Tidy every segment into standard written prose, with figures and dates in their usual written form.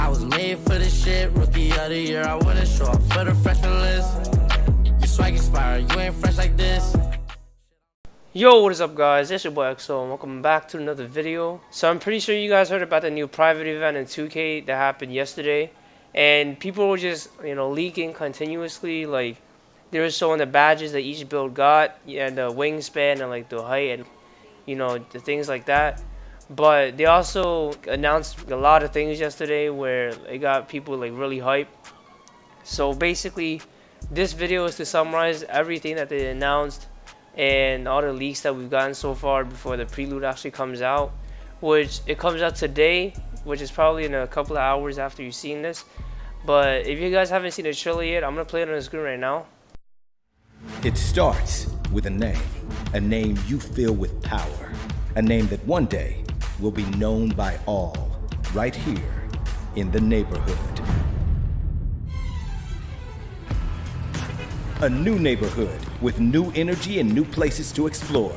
was made for this shit. Rookie of the year, I wouldn't show up for the freshman list. Your swag expired, you ain't fresh like this. Yo, what is up guys, it's your boy wmxo and welcome back to another video. So I'm pretty sure you guys heard about the new private event in 2K that happened yesterday, and people were just, leaking continuously. Like, they were showing the badges that each build got, and the wingspan and like the height and the things like that. But they also announced a lot of things yesterday where it got people like really hyped. So basically this video is to summarize everything that they announced and all the leaks that we've gotten so far before the prelude actually comes out, which it comes out today, which is probably in a couple of hours after you've seen this. But if you guys haven't seen the trailer yet, I'm gonna play it on the screen right now. It starts with a name you fill with power, a name that one day will be known by all, right here in the neighborhood. A new neighborhood with new energy and new places to explore.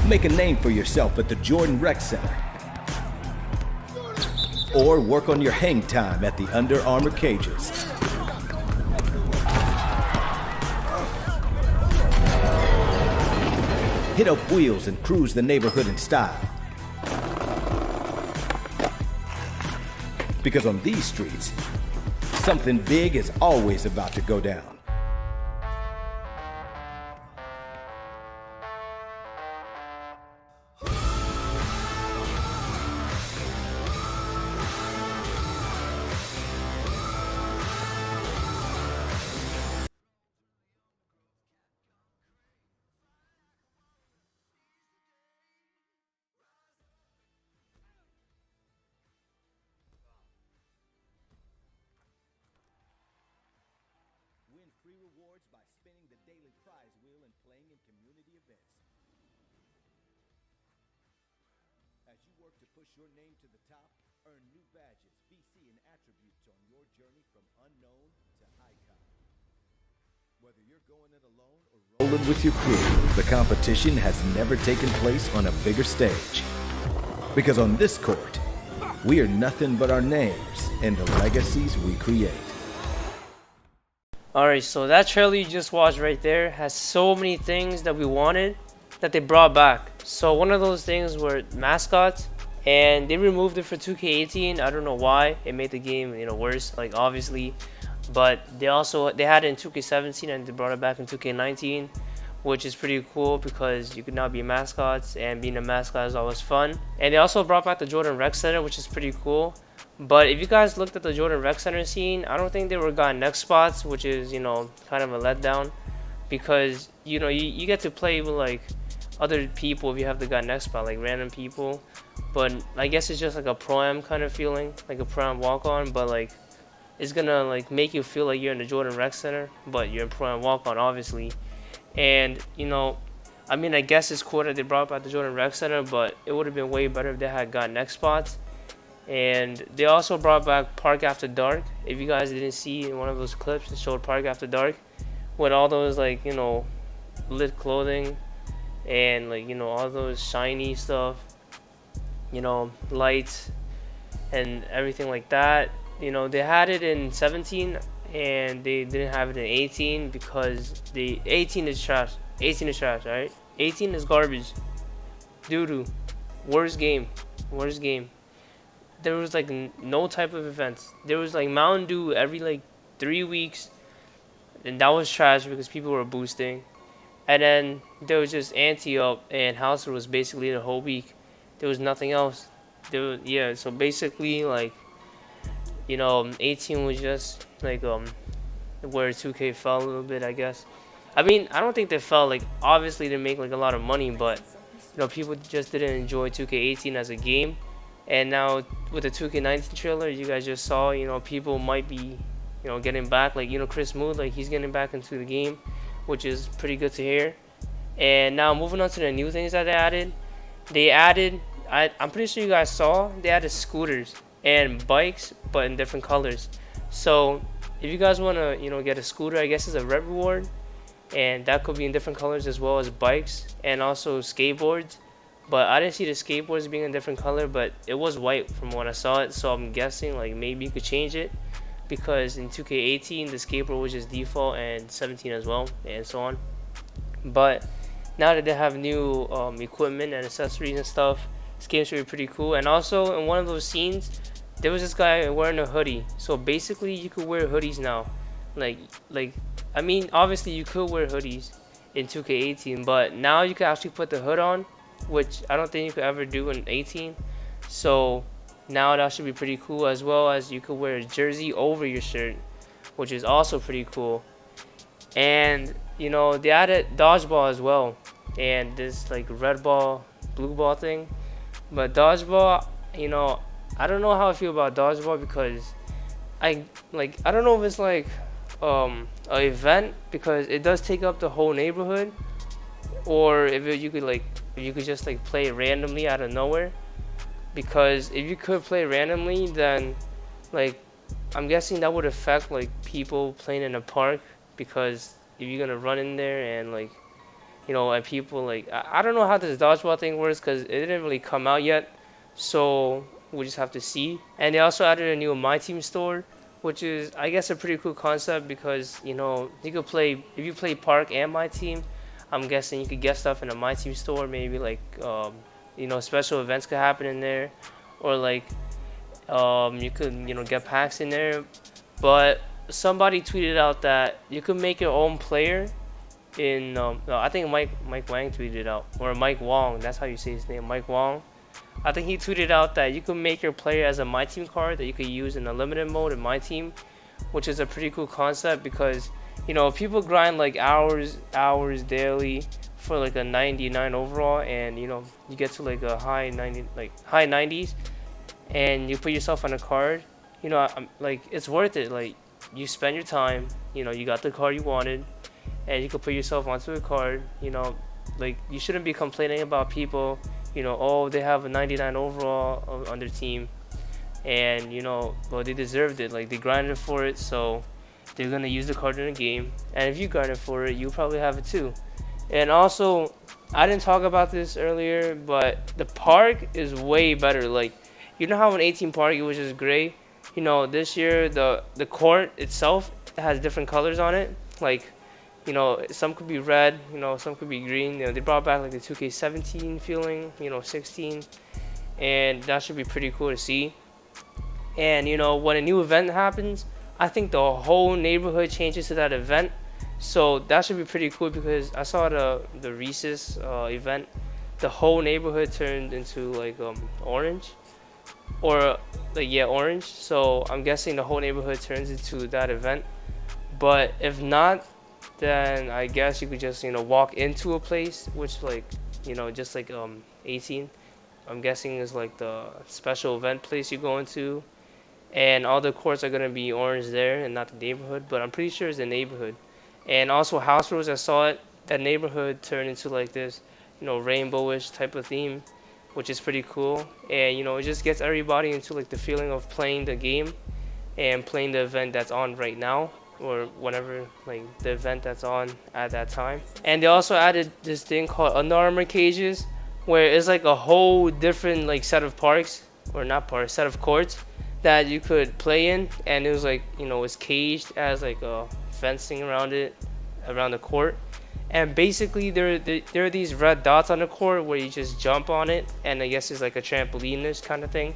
Make a name for yourself at the Jordan Rec Center. Or work on your hang time at the Under Armour cages. Hit up wheels and cruise the neighborhood in style. Because on these streets, something big is always about to go down. Win free rewards by spinning the daily prize wheel and playing in community events. As you work to push your name to the top, earn new badges, VC, and attributes on your journey from unknown to icon. Whether you're going it alone or rolling with your crew, the competition has never taken place on a bigger stage. Because on this court, we are nothing but our names and the legacies we create. Alright, so that trailer you just watched right there has so many things that we wanted that they brought back. So one of those things were mascots, and they removed it for 2K18. I don't know why. It made the game worse, like, obviously. But they had it in 2K17 and they brought it back in 2K19, which is pretty cool because you can now be mascots, and being a mascot is always fun. And they also brought back the Jordan Rec Center, which is pretty cool. But if you guys looked at the Jordan Rec Center scene, I don't think they were got next spots, which is kind of a letdown, because you get to play with like other people if you have the got next spot, like random people. But I guess it's just like a pro-am kind of feeling, like a pro-am walk-on, but like it's gonna like make you feel like you're in the Jordan Rec Center, but you're in pro-am walk-on obviously. And I mean, I guess it's cool that they brought back the Jordan Rec Center, but it would have been way better if they had got next spots. And they also brought back Park After Dark. If you guys didn't see in one of those clips, it showed Park After Dark with all those like lit clothing and like all those shiny stuff, lights and everything like that. They had it in 17 and they didn't have it in 18 because the 18 is trash. 18 is trash, alright? 18 is garbage. Doo-doo. Worst game. There was like no type of events. There was like Mountain Dew every like 3 weeks, and that was trash because people were boosting. And then there was just Anti-Up and Hauser was basically the whole week. There was nothing else. So basically like 18 was just like where 2K fell a little bit, I guess. I mean, I don't think they fell. Like, obviously they make like a lot of money, but people just didn't enjoy 2K18 as a game. And now with the 2K19 trailer, you guys just saw, people might be, getting back. Like, Chris Mood, like, he's getting back into the game, which is pretty good to hear. And now moving on to the new things that they added. I'm pretty sure you guys saw, they added scooters and bikes, but in different colors. So if you guys want to, get a scooter, I guess it's a red reward, and that could be in different colors as well as bikes and also skateboards. But I didn't see the skateboards being a different color, but it was white from when I saw it, so I'm guessing like maybe you could change it, because in 2K18 the skateboard was just default, and 17 as well, and so on. But now that they have new equipment and accessories and stuff, this game should be pretty cool. And also in one of those scenes, there was this guy wearing a hoodie. So basically you could wear hoodies now. Like I mean, obviously you could wear hoodies in 2K18, but now you can actually put the hood on, which I don't think you could ever do in 18. So now that should be pretty cool, as well as you could wear a jersey over your shirt, which is also pretty cool. And you know, they added dodgeball as well, and this like red ball, blue ball thing. But dodgeball, you know, I don't know how I feel about dodgeball, because I don't know if it's like an event, because it does take up the whole neighborhood, or if you could just like play it randomly out of nowhere. Because if you could play randomly, then like I'm guessing that would affect like people playing in a park, because if you're gonna run in there and like, you know, and people like, I don't know how this dodgeball thing works, because it didn't really come out yet, so we'll just have to see. And they also added a new My Team store, which is I guess a pretty cool concept, because you know, you could play, if you play park and My Team, I'm guessing you could get stuff in a My Team store. Maybe like you know, special events could happen in there, or like you could, you know, get packs in there. But somebody tweeted out that you could make your own player in no, I think Mike Wang tweeted it out, or Mike Wong, that's how you say his name, Mike Wong. I think he tweeted out that you could make your player as a My Team card that you could use in a limited mode in My Team, which is a pretty cool concept, because you know, people grind like hours daily for like a 99 overall, and you know, you get to like a high 90s, and you put yourself on a card, you know, like it's worth it. Like, you spend your time, you know, you got the card you wanted, and you can put yourself onto a card. You know, like, you shouldn't be complaining about people, you know, oh, they have a 99 overall on their team, and you know, well, they deserved it, like they grinded for it, so they're gonna use the card in the game. And if you grinded for it, you probably have it too. And also, I didn't talk about this earlier, but the park is way better. Like, you know how in 18 park it was just gray? You know, this year the court itself has different colors on it. Like, you know, some could be red, you know, some could be green. You know, they brought back like the 2K17 feeling, you know, 16, and that should be pretty cool to see. And you know, when a new event happens, I think the whole neighborhood changes to that event. So that should be pretty cool, because I saw the Reese's event, the whole neighborhood turned into like orange, or like, yeah, orange. So I'm guessing the whole neighborhood turns into that event. But if not, then I guess you could just, you know, walk into a place, which, like, you know, just like 18, I'm guessing is like the special event place you go into, and all the courts are gonna be orange there and not the neighborhood. But I'm pretty sure it's the neighborhood. And also House Rules, I saw it, that neighborhood turned into like this, you know, rainbowish type of theme, which is pretty cool. And you know, it just gets everybody into like the feeling of playing the game and playing the event that's on right now, or whatever, like the event that's on at that time. And they also added this thing called Under Armour cages, where it's like a whole different like set of parks, or not parks, set of courts that you could play in. And it was like, you know, it's caged as like a fencing around it, around the court. And basically there are these red dots on the court where you just jump on it, and I guess it's like a trampoline-ish kind of thing,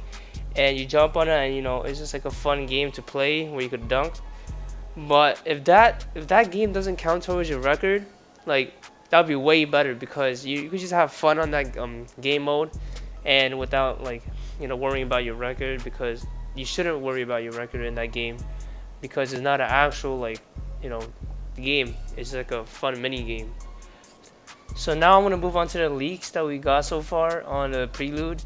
and you jump on it, and you know, it's just like a fun game to play where you could dunk. But if that game doesn't count towards your record, like, that would be way better, because you could just have fun on that game mode, and without, like, you know, worrying about your record, because you shouldn't worry about your record in that game, because it's not an actual, like, you know, game. It's like a fun mini game. So now I'm gonna move on to the leaks that we got so far on the prelude.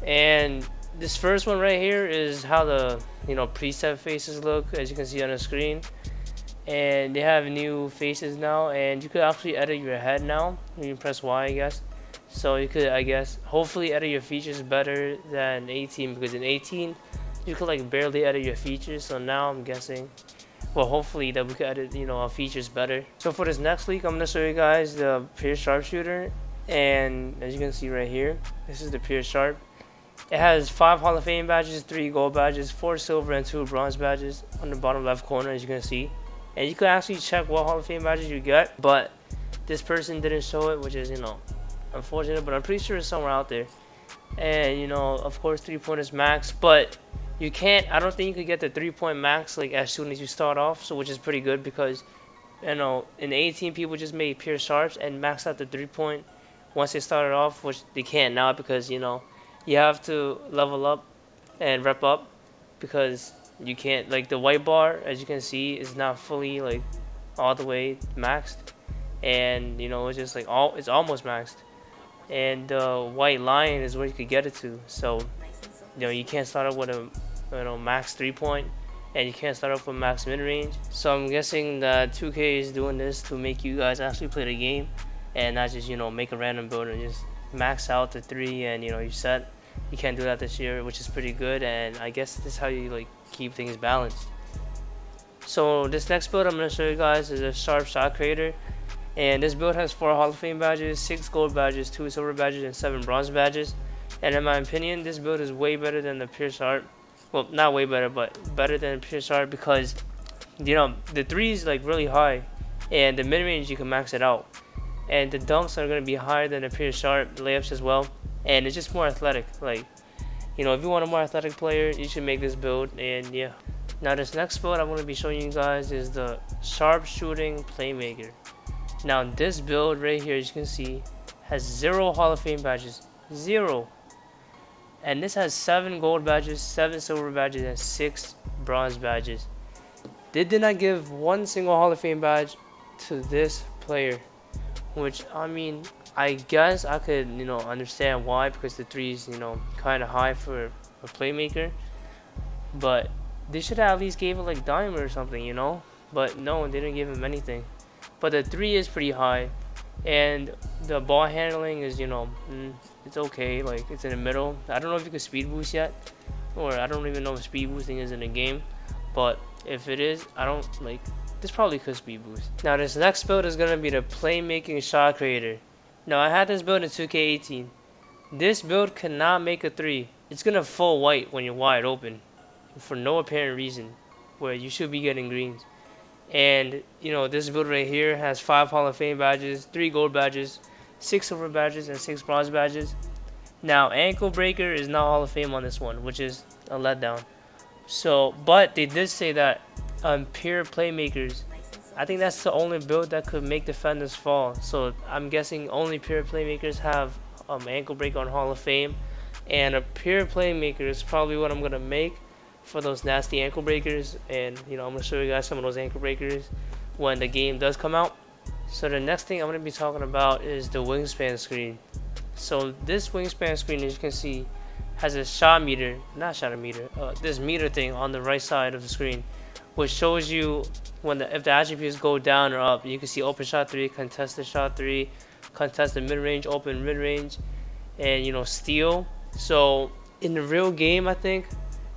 And this first one right here is how the, you know, preset faces look, as you can see on the screen. And they have new faces now, and you could actually edit your head now. You can press Y, I guess. So you could, I guess, hopefully edit your features better than 18, because in 18 you could like barely edit your features. So now I'm guessing, well, hopefully that we could edit, you know, our features better. So for this next leak, I'm gonna show you guys the Pierce Sharpshooter, And as you can see right here, this is the pure sharp. It has 5 Hall of Fame badges, 3 gold badges, 4 silver, and 2 bronze badges on the bottom left corner, as you can see. And you can actually check what Hall of Fame badges you get, but this person didn't show it, which is, you know, unfortunate, but I'm pretty sure it's somewhere out there. And, you know, of course, 3-point is max, but you can't, I don't think you could get the 3-point max, like, as soon as you start off, so which is pretty good because, you know, in 18, people just made pure sharps and maxed out the 3-point once they started off, which they can't now because, you know, you have to level up and rep up because you can't, like, the white bar, as you can see, is not fully, like, all the way maxed. And, you know, it's just like, it's almost maxed. And the white line is where you could get it to. So, you know, you can't start off with a, you know, max 3-point, and you can't start off with max mid-range. So I'm guessing that 2K is doing this to make you guys actually play the game and not just, you know, make a random build and just max out the 3 and, you know, you set. You can't do that this year, which is pretty good, and I guess this is how you, like, keep things balanced. So this next build I'm going to show you guys is a sharp shot creator. And this build has 4 Hall of Fame badges, 6 gold badges, 2 silver badges, and 7 bronze badges. And in my opinion, this build is way better than the pure sharp. Well, not way better, but better than pure sharp because, you know, the 3 is like really high, and the mid range you can max it out. And the dunks are going to be higher than the pure sharp, layups as well. And it's just more athletic. Like, you know, if you want a more athletic player, you should make this build. And yeah. Now this next build I'm going to be showing you guys is the sharp shooting playmaker. Now this build right here, as you can see, has 0 Hall of Fame badges. 0. And this has 7 gold badges, 7 silver badges, and 6 bronze badges. They did not give one single Hall of Fame badge to this player. Which, I mean, I guess I could, you know, understand why, because the 3 is, you know, kind of high for a playmaker. But they should have at least gave it like diamond or something, you know. But no, they didn't give him anything. But the 3 is pretty high, and the ball handling is, you know, it's okay. Like, it's in the middle. I don't know if you can speed boost yet, or I don't even know if speed boosting is in the game. But if it is, I don't, like, this probably could speed boost. Now this next build is gonna be the playmaking shot creator. Now I had this build in 2K18. This build cannot make a 3. It's gonna full white when you're wide open, for no apparent reason, where you should be getting greens. And, you know, this build right here has 5 Hall of Fame badges, 3 gold badges, 6 silver badges, and 6 bronze badges. Now, ankle breaker is not Hall of Fame on this one, which is a letdown. So, but they did say that pure playmakers, I think that's the only build that could make defenders fall. So I'm guessing only pure playmakers have ankle breaker on Hall of Fame. And a pure playmaker is probably what I'm going to make for those nasty ankle breakers. And, you know, I'm going to show you guys some of those ankle breakers when the game does come out. So the next thing I'm going to be talking about is the wingspan screen. So this wingspan screen, as you can see, has a shot meter, not shot meter, this meter thing on the right side of the screen, which shows you when if the attributes go down or up. You can see open shot 3, contested shot 3, contested mid range, open mid range, and, you know, steal. So in the real game, I think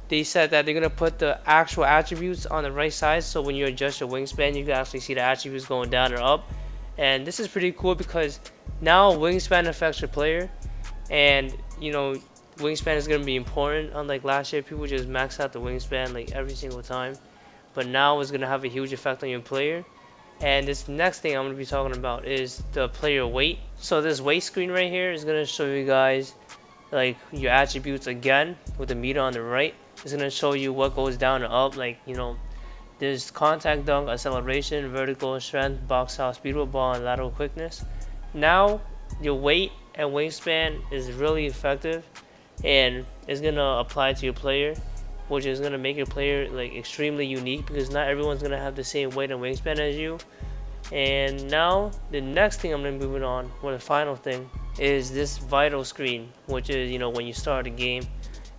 they said that they're gonna put the actual attributes on the right side, so when you adjust your wingspan, you can actually see the attributes going down or up. And this is pretty cool because now wingspan affects your player, and, you know, wingspan is gonna be important. Unlike last year, people just max out the wingspan like every single time, but now it's gonna have a huge effect on your player. And this next thing I'm gonna be talking about is the player weight. So this weight screen right here is gonna show you guys like your attributes again with the meter on the right. It's gonna show you what goes down and up. Like, you know, there's contact dunk, acceleration, vertical strength, box out, speed with ball, and lateral quickness. Now your weight and wingspan is really effective, and it's gonna apply to your player, which is gonna make your player like extremely unique because not everyone's gonna have the same weight and wingspan as you. And now the next thing I'm gonna be moving on, or the final thing, is this vital screen, which is, you know, when you start a game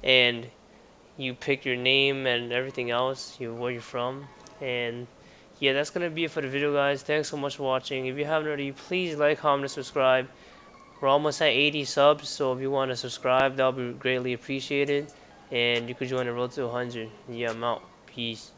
and you pick your name and everything else, where you're from. And yeah, that's gonna be it for the video, guys. Thanks so much for watching. If you haven't already, please like, comment, and subscribe. We're almost at 80 subs, so if you want to subscribe, that'll be greatly appreciated, and you could join the road to 100. Yeah, I'm out. Peace.